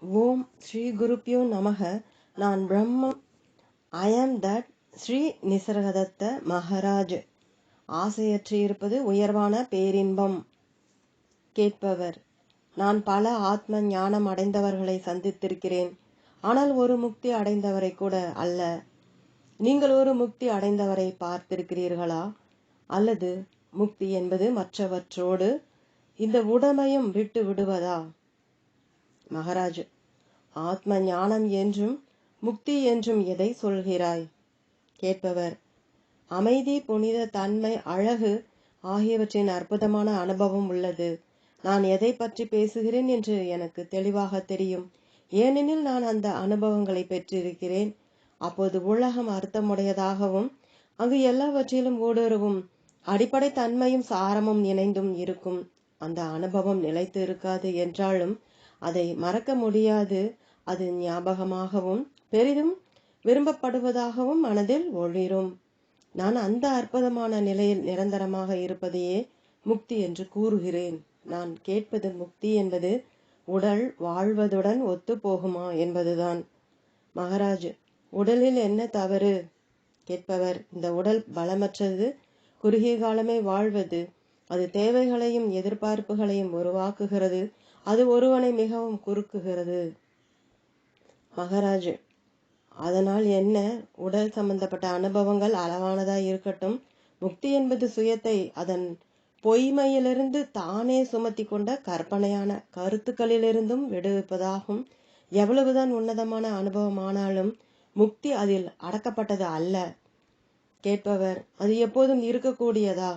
ஓம் ஸ்ரீ குருப்யோ நமக. நான் பிரம்மம். ஐ ஆம் தட் ஸ்ரீ நிசர்கதத்த மகாராஜ். ஆசையற்று இருப்பது உயர்வான பேரின்பம். கேட்பவர்: நான் பல ஆத்ம ஞானம் அடைந்தவர்களை சந்தித்திருக்கிறேன். ஆனால் ஒரு முக்தி அடைந்தவரை கூட அல்ல. நீங்கள் ஒரு முக்தி அடைந்தவரை பார்த்திருக்கிறீர்களா? அல்லது முக்தி என்பது மற்றவற்றோடு இந்த உடமையும் விட்டு விடுவதா? மகாராஜ்: ஆத்ம ஞானம் என்றும் முக்தி என்றும் எதை சொல்கிறாய்? கேட்பவர்: அமைதி, புனித தன்மை, அழகு ஆகியவற்றின் அற்புதமான அனுபவம் உள்ளது. நான் எதை பற்றி பேசுகிறேன் என்று எனக்கு தெளிவாக தெரியும். ஏனெனில் நான் அந்த அனுபவங்களை பெற்றிருக்கிறேன். அப்போது உலகம் அர்த்தமுடையதாகவும் அங்கு எல்லாவற்றிலும் ஊடுருவும் அடிப்படை தன்மையும் சாரமும் இணைந்தும் இருக்கும். அந்த அனுபவம் நிலைத்து இருக்காது என்றாலும் அதை மறக்க முடியாது. அது ஞாபகமாகவும் பெரிதும் விரும்பப்படுவதாகவும் மனதில் ஒளிரும். நான் அந்த அற்புதமான நிலையில் நிரந்தரமாக இருப்பதையே முக்தி என்று கூறுகிறேன். நான் கேட்பது முக்தி என்பது உடல் வாழ்வதுடன் ஒத்து போகுமா என்பதுதான். மகாராஜ்: உடலில் என்ன தவறு? கேட்பவர்: இந்த உடல் பலமற்றது, குறுகிய காலமே வாழ்வது. அது தேவைகளையும் எதிர்பார்ப்புகளையும் உருவாக்குகிறது. அது ஒருவனை மிகவும் குறுக்குகிறது. மகாராஜ்: அதனால் என்ன? உடல் சம்பந்தப்பட்ட அனுபவங்கள் அளவானதாய் இருக்கட்டும். முக்தி என்பது சுயத்தை அதன் பொய்மையிலிருந்து தானே சுமத்தி கொண்ட கற்பனையான கருத்துக்களிலிருந்தும் விடுவிப்பதாகும். எவ்வளவுதான் உன்னதமான அனுபவமானாலும் முக்தி அதில் அடக்கப்பட்டது அல்ல. கேட்பவர்: அது எப்போதும் இருக்கக்கூடியதா?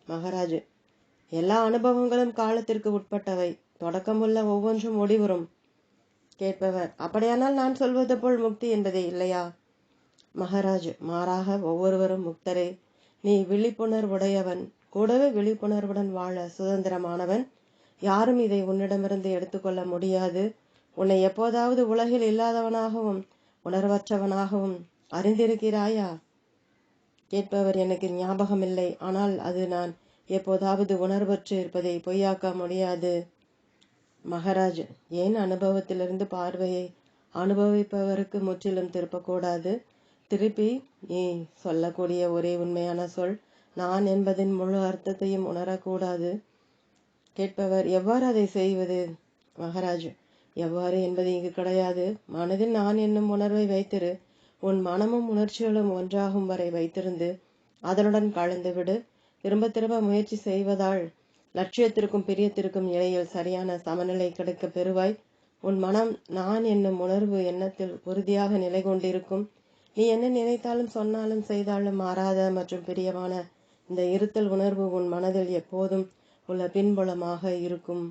மகாராஜ்: எல்லா அனுபவங்களும் காலத்திற்கு உட்பட்டவை. தொடக்கமுள்ள ஒவ்வொன்றும் முடிவுறும். கேட்பவர்: அப்படியானால் நான் சொல்வது போல் முக்தி என்பதே இல்லையா? மகாராஜ்: மாறாக ஒவ்வொருவரும் முக்தரே. நீ விழிப்புணர்வுடையவன், கூடவே விழிப்புணர்வுடன் வாழ சுதந்திரமானவன். யாரும் இதை உன்னிடமிருந்து எடுத்துக்கொள்ள முடியாது. உன்னை எப்போதாவது உலகில் இல்லாதவனாகவும் உணர்வற்றவனாகவும் அறிந்திருக்கிறாயா? கேட்பவர்: எனக்கு ஞாபகமில்லை. ஆனால் அது நான் எப்போதாவது உணர்வற்று இருப்பதை பொய்யாக்க முடியாது. மகாராஜ்: ஏன் அனுபவத்திலிருந்து பார்வையை அனுபவிப்பவருக்கு முற்றிலும் திருப்பக்கூடாது? திருப்பி நீ சொல்லக்கூடிய ஒரே உண்மையான சொல் நான் என்பதின் முழு அர்த்தத்தையும் உணரக்கூடாது. கேட்பவர்: எவ்வாறு அதை செய்வது? மகாராஜ்: எவ்வாறு என்பது இங்கு கிடையாது. மனதில் நான் என்னும் உணர்வை வைத்திரு. உன் மனமும் உணர்ச்சிகளும் ஒன்றாகும் வரை வைத்திருந்து அதனுடன் கலந்துவிடு. திரும்ப திரும்ப முயற்சி செய்வதால் லட்சியத்திற்கும் பிரியத்திற்கும் இடையில் சரியான சமநிலை கிடைக்க பெறுவாய். உன் மனம் நான் என்னும் உணர்வு எண்ணத்தில் உறுதியாக நிலை கொண்டிருக்கும். நீ என்ன நினைத்தாலும் சொன்னாலும் செய்தாலும் மாறாத மற்றும் பிரியமான இந்த இருத்தல் உணர்வு உன் மனதில் எப்போதும் உள்ள பின்புலமாக இருக்கும்.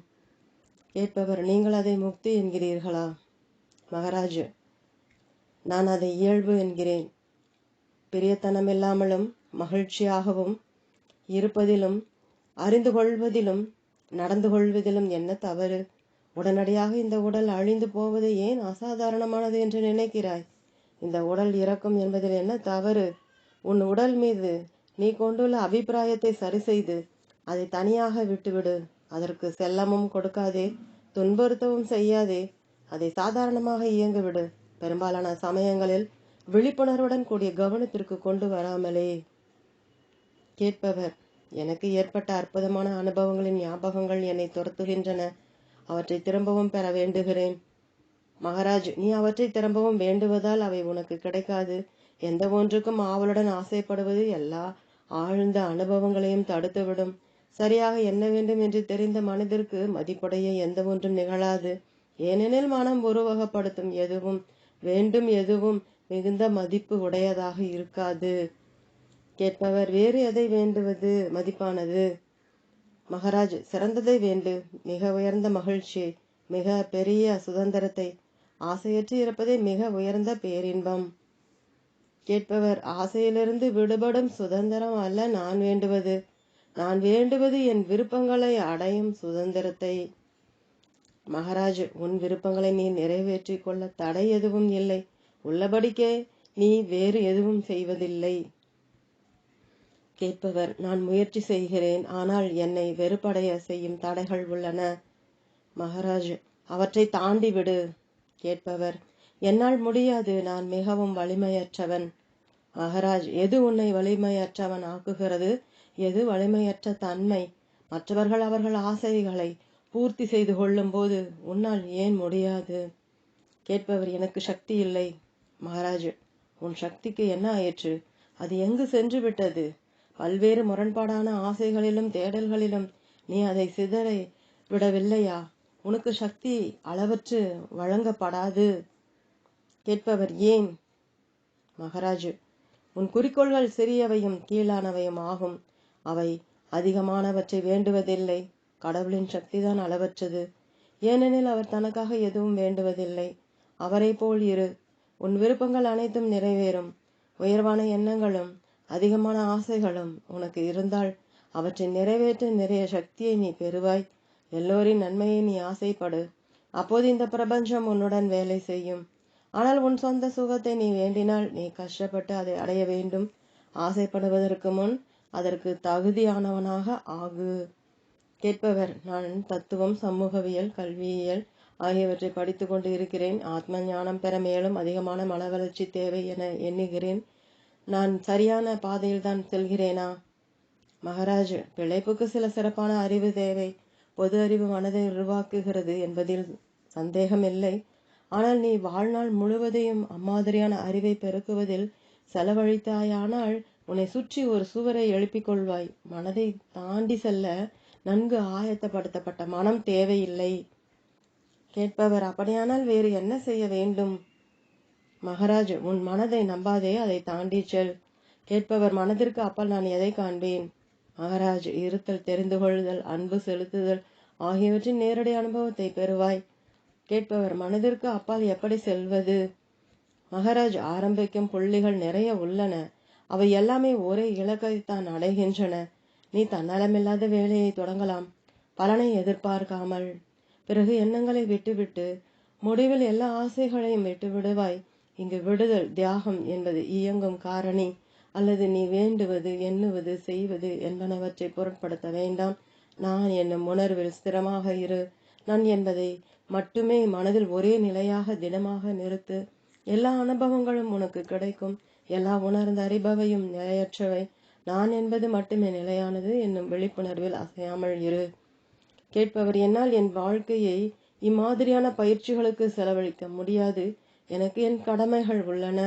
கேட்பவர்: நீங்கள் அதை முக்தி என்கிறீர்களா? மகாராஜ்: நான் அதை இயல்பு என்கிறேன். பிரியத்தனமில்லாமலும் மகிழ்ச்சியாகவும் இருப்பதிலும் அறிந்து கொள்வதிலும் நடந்து கொள்வதிலும் என்ன தவறு? உடனடியாக இந்த உடல் அழிந்து போவது ஏன் அசாதாரணமானது என்று நினைக்கிறாய்? இந்த உடல் இறக்கும் என்பதில் என்ன தவறு? உன் உடல் மீது நீ கொண்டுள்ள அபிப்பிராயத்தை சரி செய்து அதை தனியாக விட்டுவிடு. அதற்கு செல்லமும் கொடுக்காதே, துன்புறுத்தவும் செய்யாதே. அதை சாதாரணமாக இயங்கிவிடு. பெரும்பாலான சமயங்களில் விழிப்புணர்வுடன் கூடிய கவனத்திற்கு கொண்டு வராமலே. கேட்பவர்: எனக்கு ஏற்பட்ட அற்புதமான அனுபவங்களின் ஞாபகங்கள் என்னை துரத்துகின்றன. அவற்றை திரும்பவும் பெற வேண்டுகிறேன். மகாராஜ்: நீ அவற்றை திரும்பவும் வேண்டுவதால் அவை உனக்கு கிடைக்காது. எந்த ஒன்றுக்கும் ஆவலுடன் ஆசைப்படுவது எல்லா ஆழ்ந்த அனுபவங்களையும் தடுத்துவிடும். சரியாக என்ன வேண்டும் என்று தெரிந்த மனதிற்கு மதிப்புடைய எந்த ஒன்றும் நிகழாது. ஏனெனில் மனம் உருவகப்படுத்தும் எதுவும் வேண்டும், எதுவும் மிகுந்த மதிப்பு உடையதாக இருக்காது. கேட்பவர்: வேறு எதை வேண்டுவது மதிப்பானது? மகாராஜ்: சிறந்ததை வேண்டு. மிக உயர்ந்த மகிழ்ச்சியை, மிக பெரிய சுதந்திரத்தை. ஆசையற்று இருப்பதே மிக உயர்ந்த பேரின்பம். கேட்பவர்: ஆசையிலிருந்து விடுபடும் சுதந்திரம் அல்ல நான் வேண்டுவது. நான் வேண்டுவது என் விருப்பங்களை அடையும் சுதந்திரத்தை. மகாராஜ்: உன் விருப்பங்களை நீ நிறைவேற்றிக் கொள்ள தடை எதுவும் இல்லை. உள்ளபடிக்கே நீ வேறு எதுவும் செய்வதில்லை. கேட்பவர்: நான் முயற்சி செய்கிறேன். ஆனால் என்னை வெறுப்படைய செய்யும் தடைகள் உள்ளன. மகாராஜ்: அவற்றை தாண்டி விடு. கேட்பவர், என்னால் முடியாது, நான் மிகவும் வலிமையற்றவன். மகாராஜ், எது உன்னை வலிமையற்றவன் ஆக்குகிறது? எது வலிமையற்ற தன்மை? மற்றவர்கள் அவர்கள் ஆசைகளை பூர்த்தி செய்து கொள்ளும் போது உன்னால் ஏன் முடியாது? கேட்பவர், எனக்கு சக்தி இல்லை. மகாராஜ், உன் சக்திக்கு என்ன ஆயிற்று? அது எங்கு சென்று விட்டது? பல்வேறு முரண்பாடான ஆசைகளிலும் தேடல்களிலும் நீ அதை சிதற விடவில்லையா? உனக்கு சக்தி அளவற்று வழங்கப்படாது. கேட்பவர், ஏன்? மகாராஜ், உன் குறிக்கோள்கள் சிறியவையும் கீழானவையும் ஆகும். அவை அதிகமானவற்றை வேண்டுவதில்லை. கடவுளின் சக்திதான் அளவற்றது. ஏனெனில் அவர் தனக்காக எதுவும் வேண்டுவதில்லை. அவரை போல் இரு. உன் விருப்பங்கள் அனைத்தும் நிறைவேறும். உயர்வான எண்ணங்களும் அதிகமான ஆசைகளும் உனக்கு இருந்தால் அவற்றை நிறைவேற்ற நிறைய சக்தியை நீ பெறுவாய். எல்லோரின் நன்மையை நீ ஆசைப்படு. அப்போது இந்த பிரபஞ்சம் உன்னுடன் வேலை செய்யும். ஆனால் உன் சொந்த சுகத்தை நீ வேண்டினால் நீ கஷ்டப்பட்டு அதை அடைய வேண்டும். ஆசைப்படுவதற்கு முன் அதற்கு தகுதியானவனாக ஆகு. கேட்பவர், நான் தத்துவம், சமூகவியல், கல்வியியல் ஆகியவற்றை படித்து கொண்டு இருக்கிறேன். ஆத்ம ஞானம் பெற மேலும் அதிகமான மன வளர்ச்சி தேவை என எண்ணுகிறேன். நான் சரியான பாதையில் தான் செல்கிறேனா? மகாராஜ், பிழைப்புக்கு சில சிறப்பான அறிவு தேவை. பொது அறிவு மனதை உருவாக்குகிறது என்பதில் சந்தேகமில்லை. ஆனால் நீ வாழ்நாள் முழுவதையும் அம்மாதிரியான அறிவை பெருக்குவதில் செலவழித்தாயானால் உன்னை சுற்றி ஒரு சுவரை எழுப்பிக் கொள்வாய். மனதை தாண்டி செல்ல நன்கு ஆயத்தப்படுத்தப்பட்ட மனம் தேவையில்லை. கேட்பவர், அப்படியானால் வேறு என்ன செய்ய வேண்டும்? மகாராஜ், உன் மனதை நம்பாதே, அதை தாண்டி செல். கேட்பவர், மனதிற்கு அப்பால் நான் எதை காண்பேன்? மகாராஜ், இருத்தல், தெரிந்து கொள்ளுதல், அன்பு செலுத்துதல் ஆகியவற்றின் நேரடி அனுபவத்தை பெறுவாய். கேட்பவர், மனதிற்கு அப்பால் எப்படி செல்வது? மகாராஜ், ஆரம்பிக்கும் புள்ளிகள் நிறைய உள்ளன. அவை எல்லாமே ஒரே இலக்கைத்தான் அடைகின்றன. நீ தன்னலமில்லாத வேலையை தொடங்கலாம், பலனை எதிர்பார்க்காமல். பிறகு எண்ணங்களை விட்டுவிட்டு முடிவில் எல்லா ஆசைகளையும் விட்டு விடுவாய். இங்கு விடுதல், தியாகம் என்பது இயங்கும் காரணி. அல்லது நீ வேண்டுவது, எண்ணுவது, செய்வது என்பனவற்றை பொருட்படுத்த வேண்டாம். நான் என்னும் உணர்வில் ஸ்திரமாக இரு. நான் என்பதை மட்டுமே மனதில் ஒரே நிலையாக திடமாக நிறுத்து. எல்லா அனுபவங்களும் உனக்கு கிடைக்கும். எல்லா உணர்ந்து அறிபவையும் நிலையற்றவை. நான் என்பது மட்டுமே நிலையானது என்னும் விழிப்புணர்வில் அசையாமல் இரு. கேட்பவர், என்னால் என் வாழ்க்கையை இம்மாதிரியான பயிற்சிகளுக்கு செலவழிக்க முடியாது. எனக்கு என் கடமைகள் உள்ளன.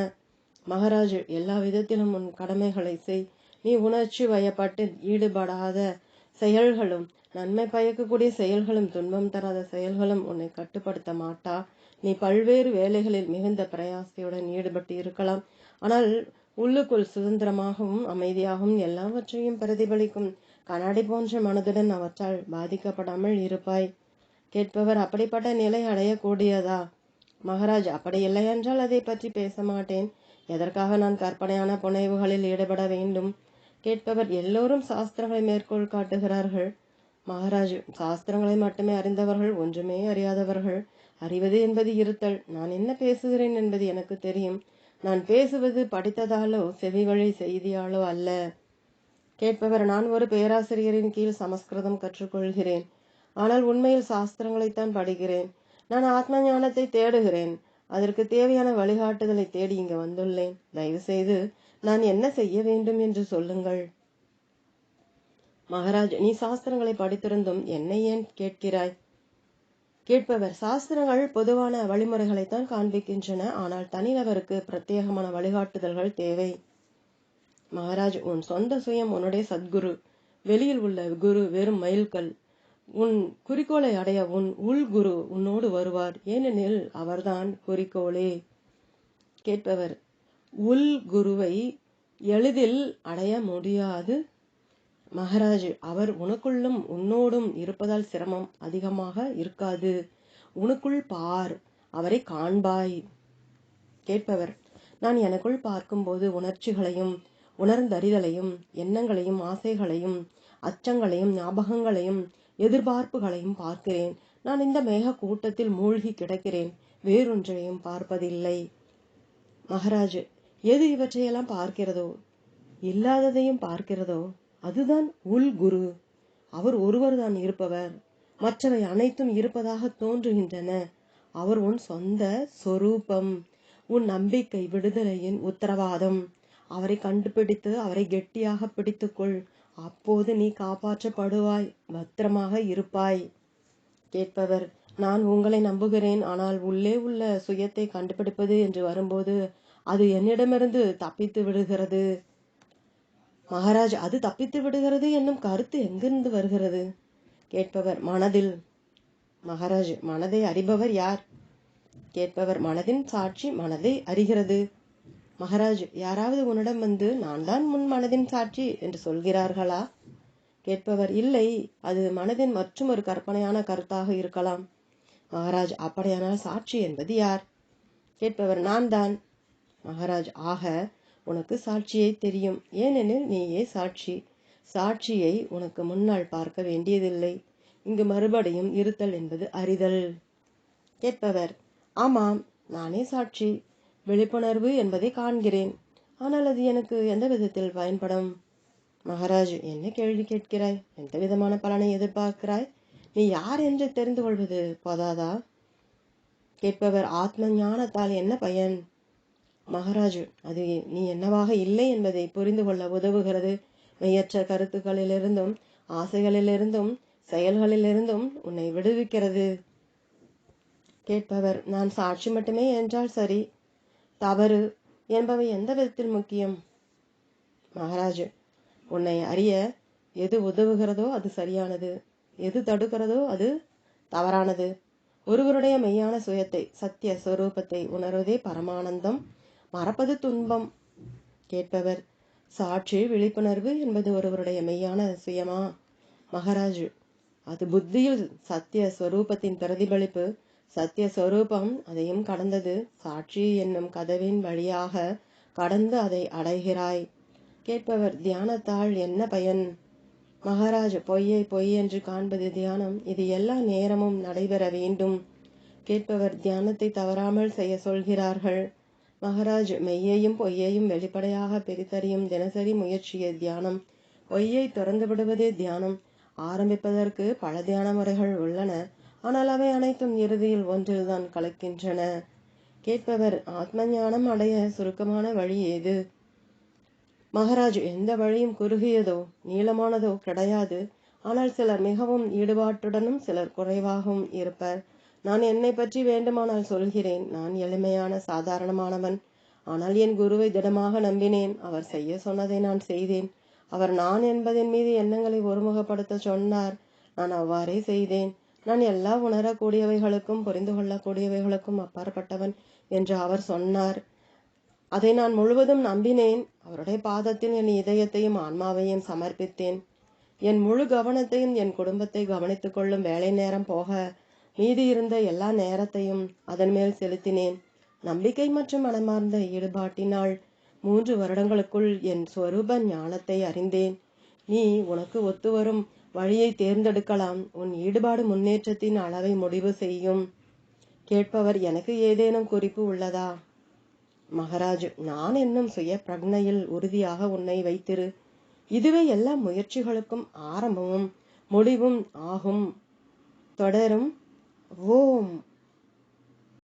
மகாராஜ், எல்லா விதத்திலும் உன் கடமைகளை செய். நீ உணர்ச்சி வயப்பட்டு ஈடுபடாத செயல்களும் நன்மை பயக்கக்கூடிய செயல்களும் துன்பம் தராத செயல்களும் உன்னை கட்டுப்படுத்த மாட்டா. நீ பல்வேறு வேலைகளில் மிகுந்த பிரயாசையுடன் ஈடுபட்டு இருக்கலாம். ஆனால் உள்ளுக்குள் சுதந்திரமாகவும் அமைதியாகவும் எல்லாவற்றையும் பிரதிபலிக்கும் கண்ணாடி போன்ற மனதுடன் அவற்றால் பாதிக்கப்படாமல் இருப்பாய். கேட்பவர், அப்படிப்பட்ட நிலை அடையக்கூடியதா? மகாராஜ், அப்படி இல்லை என்றால் அதை பற்றி பேச மாட்டேன். எதற்காக நான் கற்பனையான புனைவுகளில் ஈடுபட வேண்டும்? கேட்பவர், எல்லோரும் சாஸ்திரங்களை மேற்கோள் காட்டுகிறார்கள். மகாராஜ், சாஸ்திரங்களை மட்டுமே அறிந்தவர்கள் ஒன்றுமே அறியாதவர்கள். அறிவது என்பது இருத்தல். நான் என்ன பேசுகிறேன் என்பது எனக்கு தெரியும். நான் பேசுவது படித்ததாலோ செவிவழி செய்தியாலோ அல்ல. கேட்பவர், நான் ஒரு பேராசிரியரின் கீழ் சமஸ்கிருதம் கற்றுக்கொள்கிறேன். ஆனால் உண்மையில் சாஸ்திரங்களைத்தான் படிக்கிறேன். நான் ஆத்ம ஞானத்தை தேடுகிறேன். அதற்கு தேவையான வழிகாட்டுதலை தேடி இங்கு வந்துள்ளேன். தயவு செய்து நான் என்ன செய்ய வேண்டும் என்று சொல்லுங்கள். மகாராஜ், நீ சாஸ்திரங்களை படித்திருந்தும் என்னை ஏன் கேட்கிறாய்? கேட்பவர், சாஸ்திரங்கள் பொதுவான வழிமுறைகளைத்தான் காண்பிக்கின்றன. ஆனால் தனிநபருக்கு பிரத்யேகமான வழிகாட்டுதல்கள் தேவை. மகாராஜ், உன் சொந்த சுயம் உன்னுடைய சத்குரு. வெளியில் உள்ள குரு வெறும் மைல்கல். உன் குறிக்கோளை அடைய உன் உள் குரு உன்னோடு வருவார். ஏனெனில் அவர்தான் குறிக்கோளே. கேட்பவர், உள் குருவை எளிதில் அடைய முடியாது. மகாராஜ், அவர் உனக்குள்ளும் உன்னோடும் இருப்பதால் சிரமம் அதிகமாக இருக்காது. உனக்குள் பார், அவரை காண்பாய். கேட்பவர், நான் எனக்குள் பார்க்கும்போது உணர்ச்சிகளையும் உணர்ந்தறிதலையும் எண்ணங்களையும் ஆசைகளையும் அச்சங்களையும் ஞாபகங்களையும் எதிர்பார்ப்புகளையும் பார்க்கிறேன். நான் இந்த மேக கூட்டத்தில் மூழ்கி கிடக்கிறேன், வேறொன்றையும் பார்ப்பதில்லை. மகாராஜ், எது இவற்றையெல்லாம் பார்க்கிறதோ, இல்லாததையும் பார்க்கிறதோ, அதுதான் உள் குரு. அவர் ஒருவர் தான் இருப்பவர். மற்றவை அனைத்தும் இருப்பதாக தோன்றுகின்றன. அவர் உன் சொந்த சொரூபம், உன் நம்பிக்கை விடுதலையின் உத்தரவாதம். அவரை கண்டுபிடித்து அவரை கெட்டியாக பிடித்துக்கொள். அப்போது நீ காப்பாற்றப்படுவாய், பத்திரமாக இருப்பாய். கேட்பவர்: நான் உங்களை நம்புகிறேன். ஆனால் உள்ளே உள்ள சுயத்தை கண்டுபிடிப்பது என்று வரும்போது அது என்னிடமிருந்து தப்பித்து விடுகிறது. மகாராஜ், அது தப்பித்து விடுகிறது என்னும் கருத்து எங்கிருந்து வருகிறது? கேட்பவர்: மனதில். மகாராஜ், மனதை அறிபவர் யார்? கேட்பவர்: மனதின் சாட்சி மனதை அறிகிறது. மகாராஜ், யாராவது உன்னிடம் வந்து நான் தான் முன் மனதின் சாட்சி என்று சொல்கிறார்களா? கேட்பவர்: இல்லை, அது மனதின் மற்றும் ஒரு கற்பனையான கருத்தாக இருக்கலாம். மகாராஜ், அப்படியானால் சாட்சி என்பது யார்? கேட்பவர்: நான் தான். மகாராஜ், ஆக உனக்கு சாட்சியை தெரியும், ஏனெனில் நீயே சாட்சி. சாட்சியை உனக்கு முன்னால் பார்க்க வேண்டியதில்லை. இங்கு மறுபடியும் இருத்தல் என்பது அறிதல். கேட்பவர்: ஆமாம், நானே சாட்சி. விழிப்புணர்வு என்பதை காண்கிறேன். ஆனால் அது எனக்கு எந்த விதத்தில் பயன்படும்? மகாராஜ், என்ன கேள்வி கேட்கிறாய்? எந்த விதமான பலனை எதிர்பார்க்கிறாய்? நீ யார் என்று தெரிந்து கொள்வது போதாதா? கேட்பவர்: ஆத்ம ஞானத்தால் என்ன பயன்? மகாராஜ், அது நீ என்னவாக இல்லை என்பதை புரிந்து கொள்ள உதவுகிறது. மெய்யற்ற கருத்துக்களிலிருந்தும் ஆசைகளிலிருந்தும் செயல்களிலிருந்தும் உன்னை விடுவிக்கிறது. கேட்பவர்: நான் சாட்சி மட்டுமே என்றால் சரி, தவறு என்பவை எந்த விதத்தில் முக்கியம்? மகாராஜ், உன்னை அறிய எது உதவுகிறதோ அது சரியானது, எது தடுக்கிறதோ அது தவறானது. ஒருவருடைய மெய்யான சுயத்தை, சத்திய ஸ்வரூபத்தை உணர்வதே பரமானந்தம், மறப்பது துன்பம். கேட்பவர்: சாட்சி விழிப்புணர்வு என்பது ஒருவருடைய மெய்யான சுயமா? மகாராஜ், அது புத்தியில் சத்திய ஸ்வரூபத்தின் பிரதிபலிப்பு. சத்திய ஸ்வரூபம் அதையும் கடந்தது. சாட்சி என்னும் கதவின் வழியாக கடந்து அதை அடைகிறாய். கேட்பவர்: தியானத்தால் என்ன பயன்? மகாராஜ், பொய்யை பொய் என்று காண்பது தியானம். இது எல்லா நேரமும் நடைபெற வேண்டும். கேட்பவர்: தியானத்தை தவறாமல் செய்ய சொல்கிறார்கள். மகாராஜ், மெய்யையும் பொய்யையும் வெளிப்படையாக பிரித்தறியும் தினசரி முயற்சியே தியானம். பொய்யை திறந்து விடுவதே தியானம். ஆரம்பிப்பதற்கு பல தியான முறைகள் உள்ளன, ஆனால் அவை அனைத்தும் இறுதியில் ஒன்றில்தான் கலக்கின்றன. கேட்பவர்: ஆத்ம ஞானம் அடைய சுருக்கமான வழி ஏது? மகாராஜ், எந்த வழியும் குறுகியதோ நீளமானதோ கிடையாது. ஆனால் சிலர் மிகவும் ஈடுபாட்டுடனும் சிலர் குறைவாகவும் இருப்பர். நான் என்னை பற்றி வேண்டுமானால் சொல்கிறேன். நான் எளிமையான சாதாரணமானவன். ஆனால் என் குருவை திடமாக நம்பினேன். அவர் செய்ய சொன்னதை நான் செய்தேன். அவர் நான் என்பதன் மீது எண்ணங்களை ஒருமுகப்படுத்த சொன்னார். நான் அவ்வாறே செய்தேன். நான் எல்லா உணரக்கூடியவைகளுக்கும் புரிந்து கொள்ளக்கூடியவைகளுக்கும் அப்பாற்பட்டவன் என்று அவர் சொன்னார். அதை நான் முழுவதும் நம்பினேன். அவருடைய பாதத்தில் என் இதயத்தையும் ஆன்மாவையும் சமர்ப்பித்தேன். என் முழு கவனத்தையும் என் குடும்பத்தை கவனித்துக் கொள்ளும் வேலை நேரம் போக மீதி இருந்த எல்லா நேரத்தையும் அதன் மேல் செலுத்தினேன். நம்பிக்கை மற்றும் மனமார்ந்த ஈடுபாட்டினால் 3 வருடங்களுக்குள் என் ஸ்வரூப ஞானத்தை அறிந்தேன். நீ உனக்கு ஒத்துவரும் வழியை தேர்ந்தெடுக்கலாம். உன் ஈடுபாடு முன்னேற்றத்தின் அளவை முடிவு செய்யும். கேட்பவர்: எனக்கு ஏதேனும் குறிப்பு உள்ளதா? மகாராஜ், நான் என்னும் சுய பிரக்னையில் உறுதியாக உன்னை வைத்திரு. இதுவே எல்லா முயற்சிகளுக்கும் ஆரம்பமும் முடிவும் ஆகும். தொடரும். ஓம்.